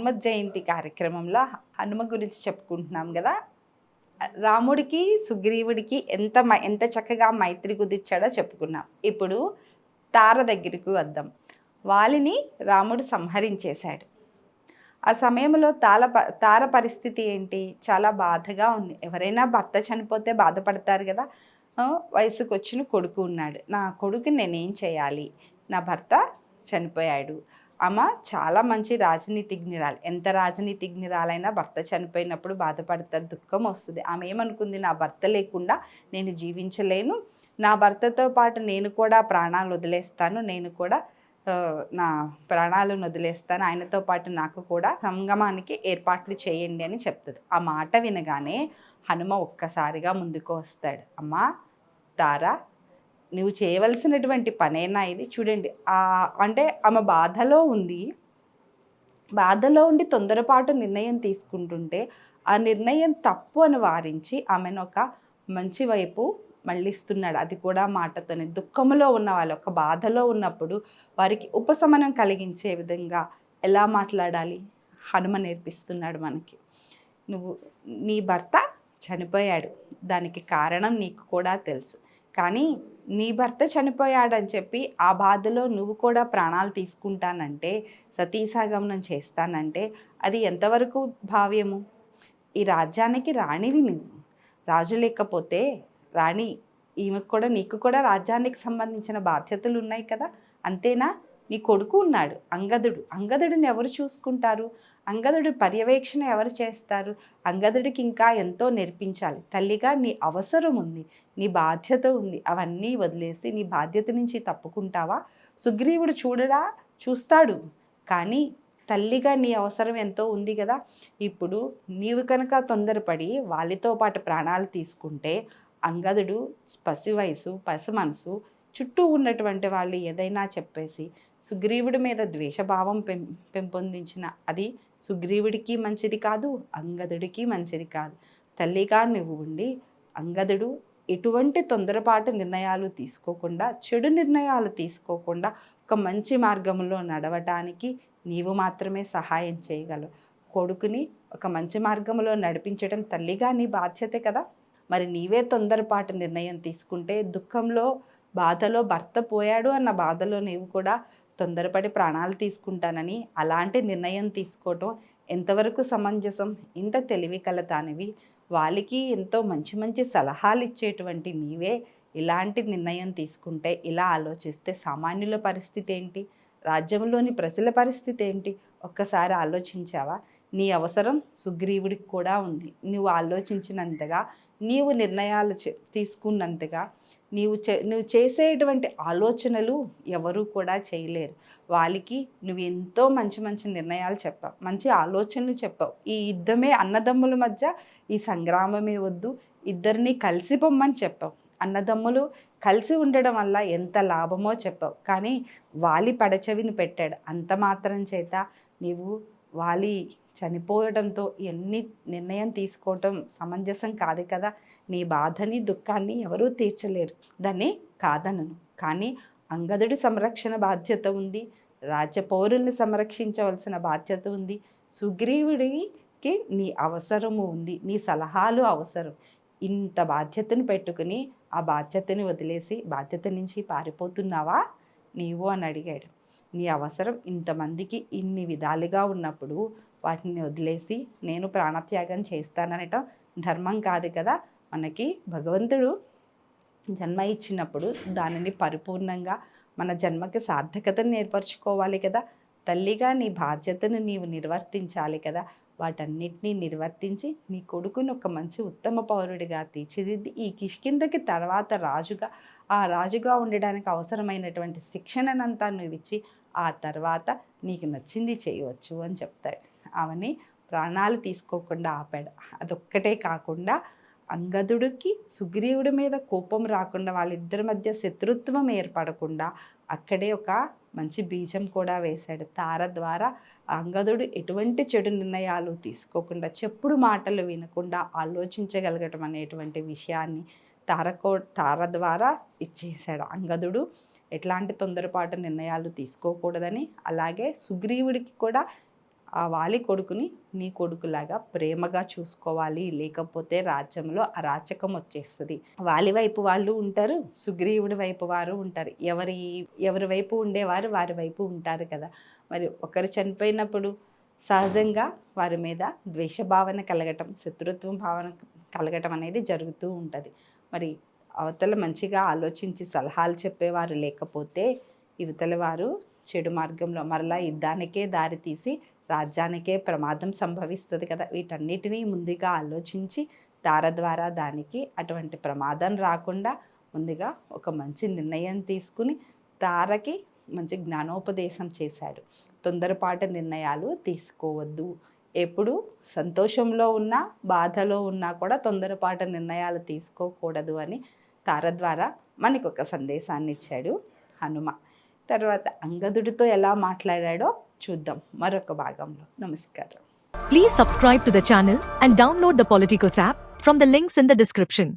హనుమత్ జయంతి కార్యక్రమంలో హనుమ గురించి చెప్పుకుంటున్నాం కదా. రాముడికి సుగ్రీవుడికి ఎంత చక్కగా మైత్రి కుదిర్చాడో చెప్పుకున్నాం. ఇప్పుడు తార దగ్గరికి వద్దాం. వాలిని రాముడు సంహరించేశాడు. ఆ సమయంలో తార పరిస్థితి ఏంటి? చాలా బాధగా ఉంది. ఎవరైనా భర్త చనిపోతే బాధపడతారు కదా. వయసుకు వచ్చిన కొడుకు ఉన్నాడు. నా కొడుకుని నేనేం చేయాలి? నా భర్త చనిపోయాడు. ఆమె చాలా మంచి రాజనీతిజ్ఞురాలు. ఎంత రాజనీతిజ్ఞురాలైనా భర్త చనిపోయినప్పుడు బాధపడతారు, దుఃఖం వస్తుంది. ఆమె ఏమనుకుంది? నా భర్త లేకుండా నేను జీవించలేను, నా భర్తతో పాటు నేను కూడా ప్రాణాలు వదిలేస్తాను, నేను కూడా నా ప్రాణాలను వదిలేస్తాను, ఆయనతో పాటు నాకు కూడా సంగమానికి ఏర్పాట్లు చేయండి అని చెప్తుంది. ఆ మాట వినగానే హనుమ ఒక్కసారిగా ముందుకు వస్తాడు. అమ్మా తారా, నువ్వు చేయవలసినటువంటి పనేనా ఇది? చూడండి, అంటే ఆమె బాధలో ఉంది. బాధలో ఉండి తొందరపాటు నిర్ణయం తీసుకుంటుంటే ఆ నిర్ణయం తప్పు అని వారించి ఆమెను ఒక మంచి వైపు మళ్ళిస్తున్నాడు. అది కూడా మాటతోనే. దుఃఖంలో ఉన్న వాళ్ళు, ఒక బాధలో ఉన్నప్పుడు వారికి ఉపశమనం కలిగించే విధంగా ఎలా మాట్లాడాలి హనుమ నేర్పిస్తున్నాడు మనకి. నీ భర్త చనిపోయాడు, దానికి కారణం నీకు కూడా తెలుసు. కానీ నీ భర్త చనిపోయాడని చెప్పి ఆ బాధలో నువ్వు కూడా ప్రాణాలు తీసుకుంటానంటే, సతీసాగమనం చేస్తానంటే అది ఎంతవరకు భావ్యము? ఈ రాజ్యానికి రాణివి నువ్వు. రాజు లేకపోతే రాణి, ఈమెకు కూడా నీకు కూడా రాజ్యానికి సంబంధించిన బాధ్యతలు ఉన్నాయి కదా. అంతేనా? నీ కొడుకు ఉన్నాడు అంగదుడిని ఎవరు చూసుకుంటారు? అంగదుడి పర్యవేక్షణ ఎవరు చేస్తారు? అంగదుడికి ఇంకా ఎంతో నేర్పించాలి. తల్లిగా నీ అవసరం ఉంది, నీ బాధ్యత ఉంది. అవన్నీ వదిలేసి నీ బాధ్యత నుంచి తప్పుకుంటావా? సుగ్రీవుడు చూస్తాడు, కానీ తల్లిగా నీ అవసరం ఎంతో ఉంది కదా. ఇప్పుడు నీవు కనుక తొందరపడి వాళ్ళతో పాటు ప్రాణాలు తీసుకుంటే అంగదుడు పసి వయసు, పసి మనసు, చుట్టూ ఉన్నటువంటి వాళ్ళు ఏదైనా చెప్పేసి సుగ్రీవుడి మీద ద్వేషభావం పెంపొందించిన అది సుగ్రీవుడికి మంచిది కాదు, అంగదుడికి మంచిది కాదు. తల్లిగా నువ్వు ఉండి అంగదుడు ఎటువంటి తొందరపాటు నిర్ణయాలు తీసుకోకుండా, చెడు నిర్ణయాలు తీసుకోకుండా ఒక మంచి మార్గంలో నడవటానికి నీవు మాత్రమే సహాయం చేయగలవు. కొడుకుని ఒక మంచి మార్గంలో నడిపించడం తల్లిగా నీ బాధ్యతే కదా. మరి నీవే తొందరపాటు నిర్ణయం తీసుకుంటే, దుఃఖంలో బాధలో భర్త పోయాడు అన్న బాధలో నీవు కూడా తొందరపడి ప్రాణాలు తీసుకుంటానని అలాంటి నిర్ణయం తీసుకోవటం ఎంతవరకు సమంజసం? ఇంత తెలివి కలతానివి, వాళ్ళకి ఎంతో మంచి మంచి సలహాలు ఇచ్చేటువంటి నీవే ఇలాంటి నిర్ణయం తీసుకుంటే, ఇలా ఆలోచిస్తే సామాన్యుల పరిస్థితి ఏంటి? రాజ్యంలోని ప్రజల పరిస్థితి ఏంటి? ఒక్కసారి ఆలోచించావా? నీ అవసరం సుగ్రీవుడికి కూడా ఉంది. నువ్వు ఆలోచించినంతగా, నీవు నిర్ణయాలు తీసుకున్నంతగా, నువ్వు చేసేటువంటి ఆలోచనలు ఎవరు కూడా చేయలేరు. వాళ్ళకి నువ్వు ఎంతో మంచి మంచి నిర్ణయాలు చెప్పావు, మంచి ఆలోచనలు చెప్పావు. ఈ యుద్ధమే అన్నదమ్ముల మధ్య, ఈ సంగ్రామమే వద్దు, ఇద్దరిని కలిసి పొమ్మని చెప్పావు. అన్నదమ్ములు కలిసి ఉండడం వల్ల ఎంత లాభమో చెప్పావు. కానీ వాలి పడచెవిని పెట్టాడు. అంత మాత్రం చేత నీవు వాలి చనిపోవడంతో ఎన్ని నిర్ణయం తీసుకోవటం సమంజసం కాదు కదా. నీ బాధని, దుఃఖాన్ని ఎవరూ తీర్చలేరు, దాన్ని కాదనను. కానీ అంగదుడి సంరక్షణ బాధ్యత ఉంది, రాజ్యపౌరుల్ని సంరక్షించవలసిన బాధ్యత ఉంది, సుగ్రీవుడికి నీ అవసరము ఉంది, నీ సలహాలు అవసరం. ఇంత బాధ్యతను పెట్టుకుని ఆ బాధ్యతని వదిలేసి బాధ్యత నుంచి పారిపోతున్నావా నీవు అని అడిగాడు. నీ అవసరం ఇంతమందికి ఇన్ని విధాలుగా ఉన్నప్పుడు వాటిని వదిలేసి నేను ప్రాణత్యాగం చేస్తాననటం ధర్మం కాదు కదా. మనకి భగవంతుడు జన్మ ఇచ్చినప్పుడు దానిని పరిపూర్ణంగా మన జన్మకి సార్థకతను ఏర్పరచుకోవాలి కదా. తల్లిగా నీ బాధ్యతను నీవు నిర్వర్తించాలి కదా. వాటన్నిటినీ నిర్వర్తించి నీ కొడుకుని ఒక మంచి ఉత్తమ పౌరుడిగా తీర్చిదిద్ది ఈ కిష్కింధకి తర్వాత రాజుగా, ఆ రాజుగా ఉండడానికి అవసరమైనటువంటి శిక్షణనంతా నువ్వు ఇచ్చి ఆ తర్వాత నీకు నచ్చింది చేయవచ్చు అని చెప్తాడు. అవని ప్రాణాలు తీసుకోకుండా ఆపాడు. అదొక్కటే కాకుండా అంగదుడికి సుగ్రీవుడి మీద కోపం రాకుండా, వాళ్ళిద్దరి మధ్య శత్రుత్వం ఏర్పడకుండా అక్కడే ఒక మంచి బీజం కూడా వేశాడు. తార ద్వారా అంగదుడు ఎటువంటి చెడు నిర్ణయాలు తీసుకోకుండా, చెప్పుడు మాటలు వినకుండా ఆలోచించగలగటం అనేటువంటి విషయాన్ని తార ద్వారా ఇచ్చేశాడు. అంగదుడు ఎట్లాంటి తొందరపాటు నిర్ణయాలు తీసుకోకూడదని, అలాగే సుగ్రీవుడికి కూడా ఆ వాలి కొడుకుని నీ కొడుకులాగా ప్రేమగా చూసుకోవాలి, లేకపోతే రాజ్యంలో అరాచకం వచ్చేస్తుంది. వాలి వైపు వాళ్ళు ఉంటారు, సుగ్రీవుడి వైపు వారు ఉంటారు. ఎవరి వైపు ఉండేవారు వారి వైపు ఉంటారు కదా. మరి ఒకరు చనిపోయినప్పుడు సహజంగా వారి మీద ద్వేషభావన కలగటం, శత్రుత్వం భావన కలగటం అనేది జరుగుతూ ఉంటుంది. మరి అవతల మంచిగా ఆలోచించి సలహాలు చెప్పేవారు లేకపోతే యువతల వారు చెడు మార్గంలో మరలా యుద్ధానికే దారి తీసి రాజ్యానికే ప్రమాదం సంభవిస్తుంది కదా. వీటన్నిటినీ ముందుగా ఆలోచించి తార ద్వారా దానికి అటువంటి ప్రమాదం రాకుండా ముందుగా ఒక మంచి నిర్ణయం తీసుకుని తారకి మంచి జ్ఞానోపదేశం చేశాడు. తొందరపాటు నిర్ణయాలు తీసుకోవద్దు, ఎప్పుడు సంతోషంలో ఉన్నా బాధలో ఉన్నా కూడా తొందరపాటు నిర్ణయాలు తీసుకోకూడదు అని తార ద్వారా మనకు ఒక సందేశాన్ని ఇచ్చాడు హనుమ. తర్వాత అంగదుడితో ఎలా మాట్లాడాడో చూద్దాం మరొక భాగంలో. నమస్కారం. Please subscribe to the channel and download the Politicos app from the links in the description.